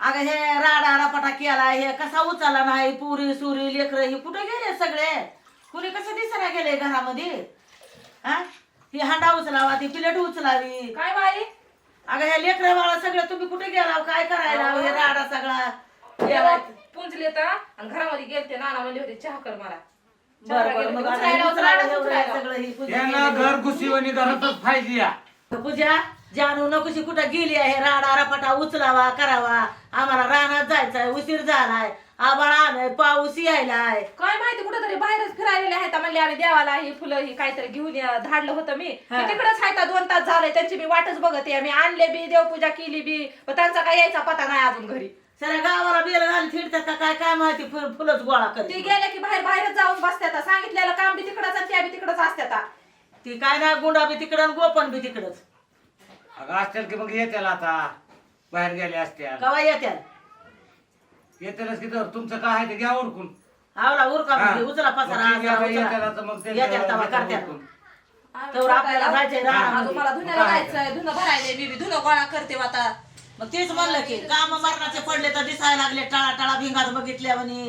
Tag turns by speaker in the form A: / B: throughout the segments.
A: अगं हे राडा रपाटा केला हे कसा उचलला नाही पुरी सुरी लेकर हे कुठे गेले सगळे कुणी कसं दिसना गेले घरामध्ये हा ही हांडा उचलावा ती प्लेट उचलावी
B: काय बाई
A: अगं हे लेकर बाळा सगळं तुम्ही कुठे गेला काय करायला हे राडा सगळा
B: पुंजले तर आणि घरामध्ये गेलते नाना म्हणले होते चहा कर मला
A: बरं मग आता हे उचलायला एवढं सगळं ही पूजा
C: यांना
A: केली.
C: घर घुसीवणी घरातच पाहिजे या
A: पूजा जानू नकोशी कुठं गेली आहे राडा रपाटा उचलावा करावा आम्हाला रानात जायचंय उशीर झालाय आबाळ आलाय पाऊस यायलाय
B: काय माहिती कुठेतरी बाहेरच फिरायलेले आहेत म्हणले आम्ही देवाला ही फुलं ही काहीतरी घेऊन धाडलं होतं मी तिकडेच आहेत 2 तास झाले त्यांची मी वाटच बघते मी आणले बी देवपूजा केली बी पण त्यांचा काय यायचा पता नाही अजून घरी
A: सगळ्या गावाला बेल घाली फिरतात का काय काय माहिती फुलच गोळा
B: ती
A: करते
B: गेल्या की बाहेरच जाऊन बसत्यात सांगितलेलं काम बी तिकडच आणि त्या बी तिकडच असत्यात
A: ती काय ना गुंडा बी तिकडं गोपन बी तिकडच
C: अगं असतील की मग येत्याला आता बाहेर गेले असत्या
A: कवा येत्या
C: येतेलच की तर तुमचं काय आहे ते घ्या ओळखून
A: आवला उरका
C: हा.
A: म्हणजे उचला
C: मग ती आता येत्याला तर मग
A: पसारा
C: त्यांचं
A: येत्या तवा
C: घेतो
A: करत्यात
C: ओळखून.
A: तर आपल्याला जायचंय
B: अजून
A: रानामध्ये.
B: मला धुण्याला जायचंय धुणं भरायले मी धुणं गोळा करते आता
A: मग तेच म्हणलं की काम मरणाचे पडले तर दिसायला लागले टाळा टाळा भिंगात बघितल्या म्हणे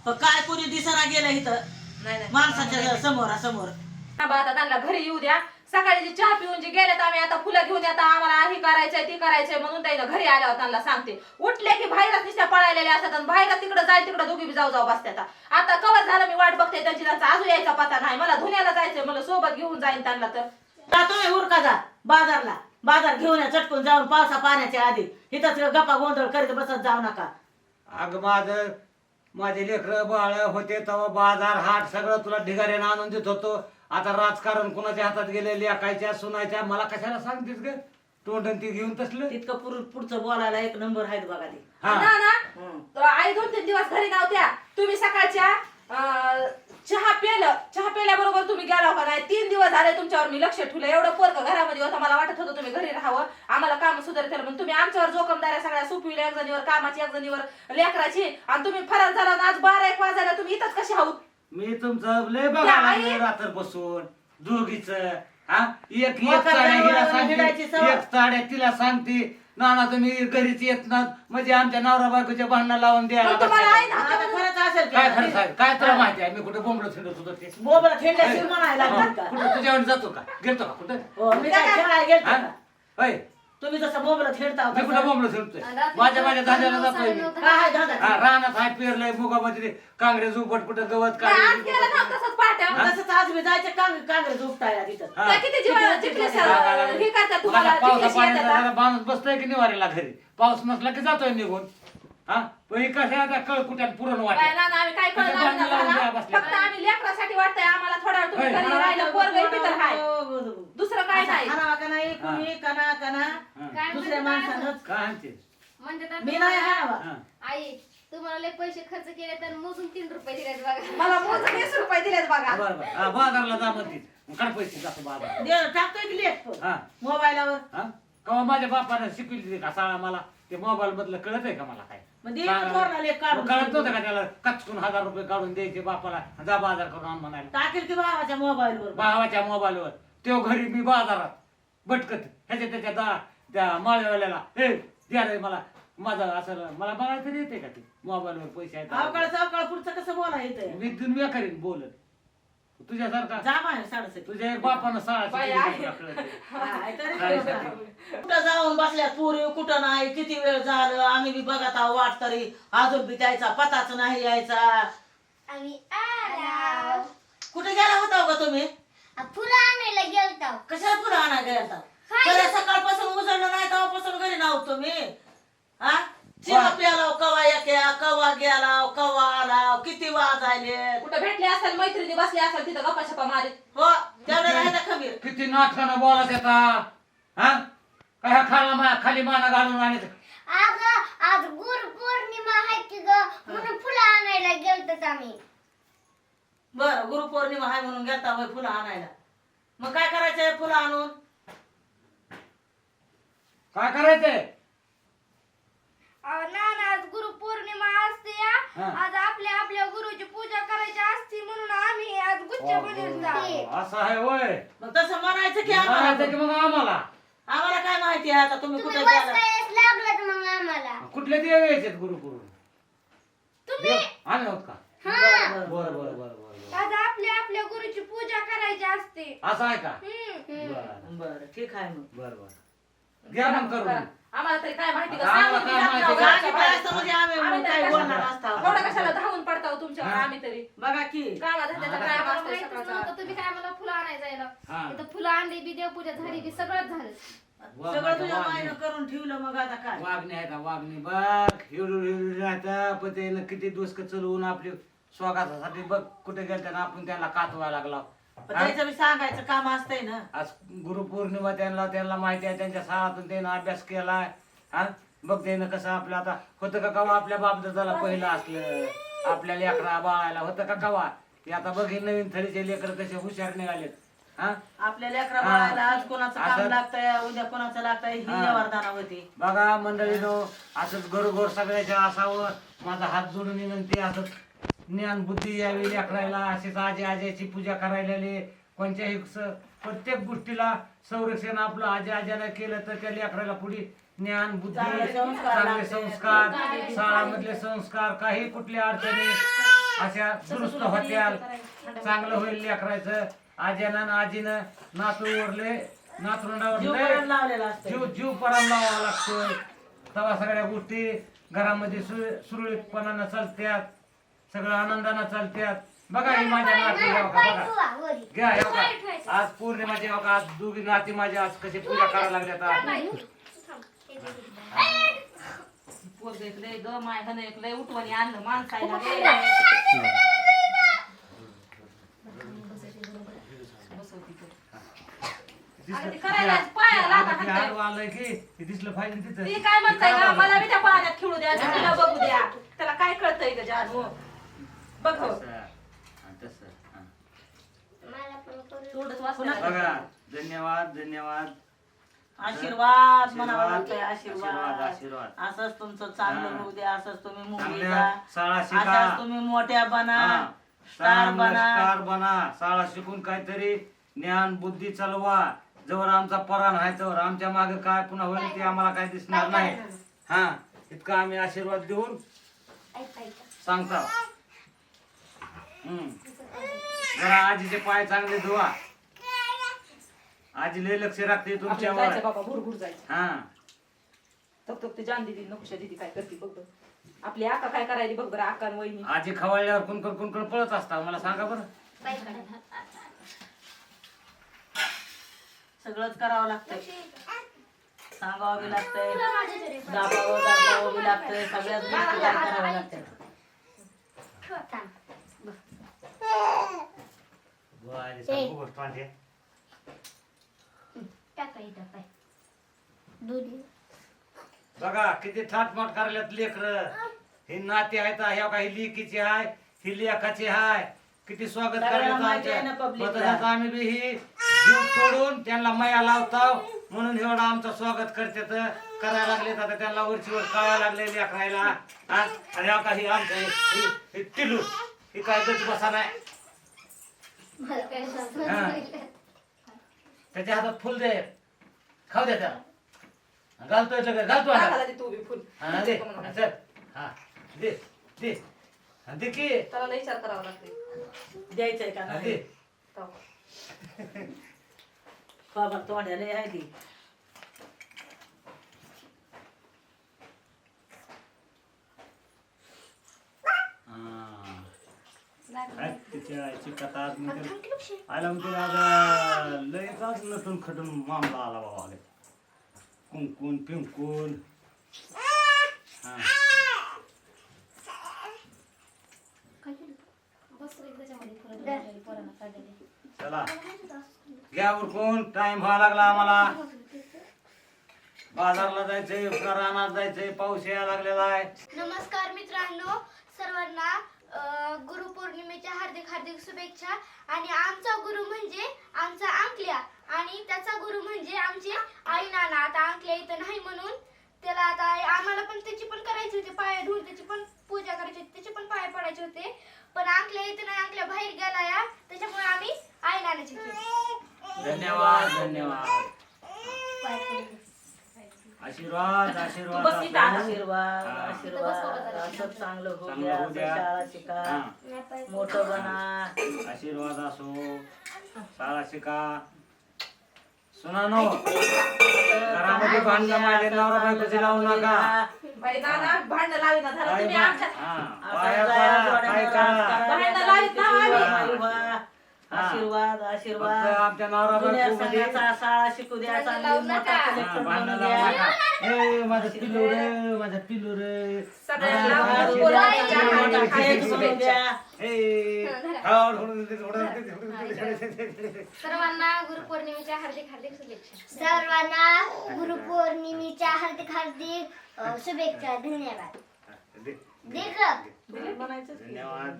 A: पण काय कुणी दिसाना गेलं इथं
B: नाही
A: माणसाच्या समोरासमोर
B: आता त्यांना घरी येऊ द्या सकाळी जी चहा पिऊन जे गेलेत आम्ही आता फुलं घेऊन येतात आम्हाला हे करायचंय ती करायचंय म्हणून त्यांना घरी आल्यावर त्यांना सांगते उठले की बाहेरच नुसत्या पळायलेले असतात आणि बाहेर तिकडे जाय तिकडे दोघी बी जाऊ बसतात आता कवर झालं मी वाट बघते त्यांचा अजून यायचा पता नाही मला धुण्याला जायचंय मला सोबत घेऊन जाईन त्यांना तर
A: जातोय उरका जा बाजारला बाजार घेऊन या चटकून जाऊन पावसा पाण्याच्या आधी इथंच गप्पा गोंधळ करीत बसत जाऊ नका
C: अगं माझे लेकर बाळ होते तेव्हा बाजार हाट सगळं तुला ढिगाऱ्यानं आणून देत होतो आता राजकारण कुणाच्या हातात गेले लेकायच्या सुनायच्या मला कशाला सांगतेस ग तोंडन ती घेऊन तसलं
A: तितकं पुढचं बोलायला एक नंबर आहेत बघा ते
C: हा.
B: ना आई 2-3 दिवस घरी नव्हत्या तुम्ही सकाळच्या चहा पेल्याबरोबर तुम्ही गेला का नाही 3 दिवस झाले तुमच्यावर मी लक्ष ठेवलं एवढं पोरग घरामध्ये होतं मला वाटत होतं तुम्ही घरी राहावं आम्हाला काम सुधार केलं पण तुम्ही आमच्यावर जोखमदाऱ्या सगळ्या सुपविल्या एक जणीवर कामाची एक जणीवर लेकराची आणि तुम्ही फरार झाला आज 12-1 वाजायला तुम्ही इथंच कशी आहोत
C: मी तुमचं लय बघायला रात्र बसून दोघीच हा एक साड्या हिला सांगते एक साड्या तिला सांगते नाना तुम्ही घरीच येत ना म्हणजे आमच्या नवरा बायकोच्या भांडणं लावून द्यायला
B: मग तुम्हाला आहे ना
A: आता खरंच असेल
C: काय
A: की
C: खरं सांग काय तुला माहिती आहे मी कुठे बोंबलं फिरत होतो ते
A: बोबडा खेळल्याशिवाय म्हणायला लागली का
C: कुठं तुझ्यावर जातो का गेलतो का कुठं
A: हो मी काय खेळायला गेलतो
C: हा?
A: का?
C: होय
A: तुम्ही जसं बोबडा खेळता
C: मी कुठं बोंबलं फिरतोय माझ्या धान्याला जातोय मी
A: काय आहे दादा
C: हा रानात हाय पेरलंय मुगामध्ये काँग्रेस उपट कुठं गवत
B: आज केलं ना तसंच पाट्या
A: तसंच आज मी जायचे काँग्रेस उपटायला तिथं
B: त्या किती जीवाला चिखली हे करतात तुम्हाला
C: पावसा
B: चिखलीशी येतात
C: पाण्याचा माणूस बसतोय की निवारीला घरी पाऊस नसला की जातोय निघून हा पण हे कसं आता कळ कुठ्यात पुरण वाटत
B: काय ना आम्ही काय
C: त्याच्या
B: करणार
C: भांडणं लावून द्या बसल्या.
B: फक्त आम्ही लेकरासाठी वाटतंय आम्हाला थोडा वेळ तुम्ही घरी राहिलं पोरगं पितर हाय दुसरं काय नाही
A: हाणावा का नाही कुणी कना कना दुसऱ्या माणसानं
C: काय आणते
D: म्हणजे तर
A: मी नाही हाणावा
C: हा.
D: आई तुम्हाला लय पैसे खर्च केले तर मोजून 3 रुपये दिले बघा
B: मला मोजून 20 रुपये दिलेत बघा
C: बरं बरं हा, बाजारला जा म्हणते मग काय पैसे जातो बाजार
A: टाकतोय की लेख
C: हा
A: मोबाईलवर
C: हा कवा माझ्या बापानं शिकवली का शाळा मला ते मोबाईल मधलं कळत आहे का मला काय
A: म्हणजे पोरला लेख
C: मग
A: काढून
C: कळत नव्हतं का त्याला कचकून 1000 रुपये काढून द्यायचे बापाला जा बाजार करून आण म्हणायला
A: टाकेल की भावाच्या मोबाईलवर
C: भावाच्या मोबाईलवर तो घरी मी बाजारात भटकत त्याच्या त्या माळेवाल्याला हे द्या रे मला माझं असं मला बघायला तरी येते का ते मोबाईलवर पैसे
A: अवकाळ
C: आहेत
A: चवकाळ पुढचं कसं बोलायचं
C: मी दुनिया करीन बोलत तुझ्यासारखा
A: जा माय साडसे
C: तुझ्या एक बापानं
B: बाई आहे.
A: कुठं जाऊन बसल्या पुरी कुठं नाही किती वेळ झालं आम्ही बी बघत आहोत वाट तरी अजून बी त्याचा पताच नाही यायचा
D: आम्ही आला
A: कुठे गेला होता का तुम्ही
D: फुलं आणायला गेलतो
A: कशाला फुलं आणायला गेलता खरं सकाळपासून उजळलं नाही तेव्हापासून घरी नव्हतो तुम्ही हा चहा प्याला कवा या कवा गेला कवा आला किती वाजायले
B: कुठं भेटले असेल मैत्रिणी बसले असेल तिथं गप्पा छप्पा मारीत
A: हो तेवढं राहिलं खमीर
C: किती नाटकानं बोलत येता हा काय खाली माना घालून आणि
D: आज गुरु पौर्णिमा आहे की ग म्हणून फुलं आणायला गेलतो आम्ही
A: बर गुरुपौर्णिमा आहे म्हणून गेलता होय फुलं आणायला मग काय करायचंय फुलं आणून
C: काय करायचंय
D: ना आज गुरु पौर्णिमा असते
C: हा.
D: आज आपल्या आपल्या गुरुची पूजा करायची असते म्हणून आम्ही आज गुच्छ बनवला
C: असं आहे होय
A: मग तसं म्हणायचं की
C: म्हणायचं
A: आम्हाला
C: की मग आम्हाला
A: आम्हाला काय माहिती आहे आता तुम्ही
D: तुम्ही
A: कुठे
D: बस
A: गेला
D: काय लागलं मग आम्हाला
C: कुठं कुठले देव यायचे गुरुपुरून
D: तुम्ही
C: आले होत का
A: बरं,
C: बर
A: बरं,
C: बर
A: बरं.
C: बर बर
D: आज आपल्या आपल्या गुरुची पूजा करायची असते
C: असं आहे का
D: हम्म.
C: बर
A: बरं ठीक आहे मग
C: बर बर घ्या मग करून
B: आम्हाला तरी काय माहिती का?
C: आता आम्हाला
B: सांगून
C: काय
B: जात
C: माहिती
B: नाही
C: का?
B: घरच्या
A: काय
B: बाहेर.
A: असतं म्हणजे आम्ही
B: आम्ही
A: काय
B: तरी
A: बोलणार
B: कशाला-
A: नसतो.
B: एवढं कशाला धावून पडताव तुमच्यावर
C: हा.
B: आम्ही तरी
A: बघा की
B: कामा धंद्याचा
C: हा.
B: टाइम
E: मला
B: असतोय
E: माहितच
B: सकाळचा.
E: नव्हतं तुम्ही काय मला फुलं आणायला जायला
C: हा.
E: इथं फुलं आणली बी देवपूजा झाली बी सगळंच झालं
A: सगळं तुझ्या मायनं करून ठेवलं मग आता काय
C: वागणे आहे का वागणे बघ हिरू राहता पण ते किती दिवस चलवून आपली स्वागतासाठी बघ कुठे गेलते ना आपण त्यांना कातवायला लागला
A: पण त्याचं बी सांगायचं काम असतंय ना
C: आज गुरुपौर्णिमा त्यांना माहिती आहे त्यांच्या शाळातून त्यानं अभ्यास केलाय हा बघ त्यानं कसं आपलं आता होतं का कवा आपल्या बापदादाला पहिलं असलं आपल्या लेकरा बाळायला होतं का कवा ते आता बघ हे नवीन थळीचे लेकर कसे हुशार निघालेत हा
A: आपल्या लेकरा
C: हा.
A: बाळाला आज कोणाचं काम
C: असं-
A: लागतंय उद्या कोणाचं लागतंय ही
C: हा.
A: वरदाना होती
C: बघा मंडळीनो असंच घरोघर सगळ्याच्या असावं माझा हात जोडून विनंती असंच ज्ञान बुद्धी यावी लेकरायला असेच आजी आज्याची पूजा करायला कोणत्याही प्रत्येक गोष्टीला संरक्षण आपलं आजी आज्याला केलं तर त्या लेकराला पुढे ज्ञान बुद्धी
A: चांगले संस्कार
C: चांगले
A: लागते.
C: संस्कार शाळामधले संस्कार काही कुठल्या अडचणी अशा दुरुस्त होत्याल चांगलं होईल लेकरायचं आज्यानं आजीनं नातू उरले
A: जीव
C: नातरुंडावर
A: करून लावलेला असतोय
C: जीव जीव परान लावावा लागतोय तेव्हा सगळ्या गोष्टी घरामध्ये सुरळीतपणानं चालत्यात सगळं आनंदानं चालत्यात बघा ही माझ्या नाती हो का बघा घ्या हो का आज पौर्णिमाची हो का आज दोघी नाती माझ्या आज कशी पूजा करायला लागल्यात आज.
B: पोरगं एक लय ग माय हन एक लय उठवणी आणलं माणसायला अरे ते करायला पायाला लाथा
C: आता ते
B: हाणतंय.
C: आडवं आलंय की ते दिसलं पाहिजे ना तिथं
B: ती काय म्हणताय
C: ते
B: का
C: करावं
B: मला बी त्या पाण्यात खेळू द्या तिला बघू द्या त्याला काय कळतंय ग जानू बघ हो.
C: तसं. हा, तसं. हा.
D: मला पण करू
B: तोंडच वाचलं
C: बघा धन्यवाद धन्यवाद
A: आशीर्वाद म्हणावा
C: आशीर्वाद,
A: लागतोय
C: आशीर्वाद.
A: आशीर्वाद असंच तुमचं चांगलं
C: हा.
A: होऊ द्या असंच तुम्ही मुली
C: चांगल्या
A: जा
C: शाळा शिका
A: असंच तुम्ही मोठ्या बना
C: हा.
A: स्टार बना
C: स्टार बना शाळा शिकून काहीतरी ज्ञान बुद्धी चालवा जवळ आमचा पराण आहे तर आमच्या मागे काय पुन्हा होईल ते आम्हाला काय दिसणार नाही हा इतका आम्ही आशीर्वाद देऊन सांगता जरा आजीचे पाय चांगले धुवा आजी लय लक्ष राखते
B: आपल्याला
C: तुमच्यावर
B: जायचं बाबा भुरभुर जायचं
C: हा
B: तक ते जान दिदी नकुशा दिदी काय करते बघ बघ आपली आका काय करायली बघ बरं आका आणि वहिनी
C: आजी खवळल्यावर कुणकड कुणकड पळत असता मला सांगा बरं
A: सगळंच करावं लागतंय सांगावं बी लागतंय दाबावं बी लागतंय सगळ्याच गोष्टी काय कराव्या लागतात
C: बघा किती थाटमाट करल्यात लेकर ही नाती आहेत ह्या काही लेकीची आहे ही लेखाची आहे किती स्वागत
A: सगळ्यांना
C: करण्याचं
A: माहिती आहे
C: आमच्या
A: ना public ला.
C: पद्धतीचं आम्ही बी ही जीव तोडून त्यांना माया लावताव म्हणून एवढं आमचं स्वागत करतात करायला लागले आता त्यांना वरचीवर कळायला लागले लेकरायला हा? आणि हा काही आमचं हे टिलू ही काय गच बसा नाही हा. त्याच्या हातात फुल दे खाऊ दे त्याला घालतोय सगळं घालतो आता.
B: दाखला दे तू बी फुल
C: हा दे चल हा दे दे हा, दे की
B: त्याला लई विचार करावा लागते
A: द्यायचंय का
C: हा,
A: नाही
C: दे
A: बाबा तोंड्याला आहे ती तिच्या आईची कथा आज म्हणजे आयला म्हणजे आज लयच नटून खटून मामला आला बाबा आले कुंकून पिंकून हा चला घ्या उरकून टाइम व्हायला लागला आम्हाला बाजारला जायचंय रानात जायचंय पाऊस यायला लागलेला आहे
D: नमस्कार मित्रांनो सर्वांना गुरुपौर्णिमेच्या हार्दिक हार्दिक शुभेच्छा आणि आमचा गुरु म्हणजे आमचा अंकल्या आणि त्याचा गुरु म्हणजे आमचे आई नाना आता अंकल्या इथं नाही म्हणून त्याला आता आम्हाला पण त्याची पण करायची होती पाय धुवून त्याची पण पूजा करायची होती त्याचे पण पाय पडायचे होते पण अंकल्या इथं नाही अंकल्या बाहेर गेला या त्याच्यामुळे आम्ही आई नानाची केली
C: धन्यवाद धन्यवाद
A: आशीर्वाद
B: तू
A: आशीर्वाद
B: बस इथं आता.
F: आशीर्वाद
A: हा.
F: आशीर्वाद असं चांगलं होऊ
A: चांगलं
F: द्या
A: होऊ
F: असं
A: द्या.
F: शाळा शिका
A: हा.
F: मोठं बना
A: आशीर्वाद असो शाळा शिका सुनानो घरामध्ये भांडणं माझ्या नवरा बायकोची लावू नका
B: बाई नाना भांडण लावी ना झालं तुम्ही आमच्या
A: पाया पडा, काय करा
B: भांडणं लावीत ना आम्ही.
F: आशीर्वाद
A: फक्त
F: आशीर्वाद
A: आमच्या नवरा
F: जुन्या
A: बायकोमध्ये
F: संघाचा शाळा शिकू द्या चांगली
E: लावू
F: मोठा
E: नका.
F: कलेक्टर
A: भांडणं
F: बनू
A: लावू
F: द्या.
A: नका ए माझं पिल्लू रे माझं पिल्लू रे
B: सगळ्यांना
F: हा,
B: गुरुपौर्णिमेच्या
F: मोठा
B: हार्दिक हार्दिक
F: केक बनू
B: शुभेच्छा.
F: द्या.
E: सर्वांना गुरुपौर्णिमेच्या हार्दिक हार्दिक शुभेच्छा.
D: सर्वांना गुरुपौर्णिमेच्या हार्दिक हार्दिक शुभेच्छा. धन्यवाद.
F: म्हणायचं
A: धन्यवाद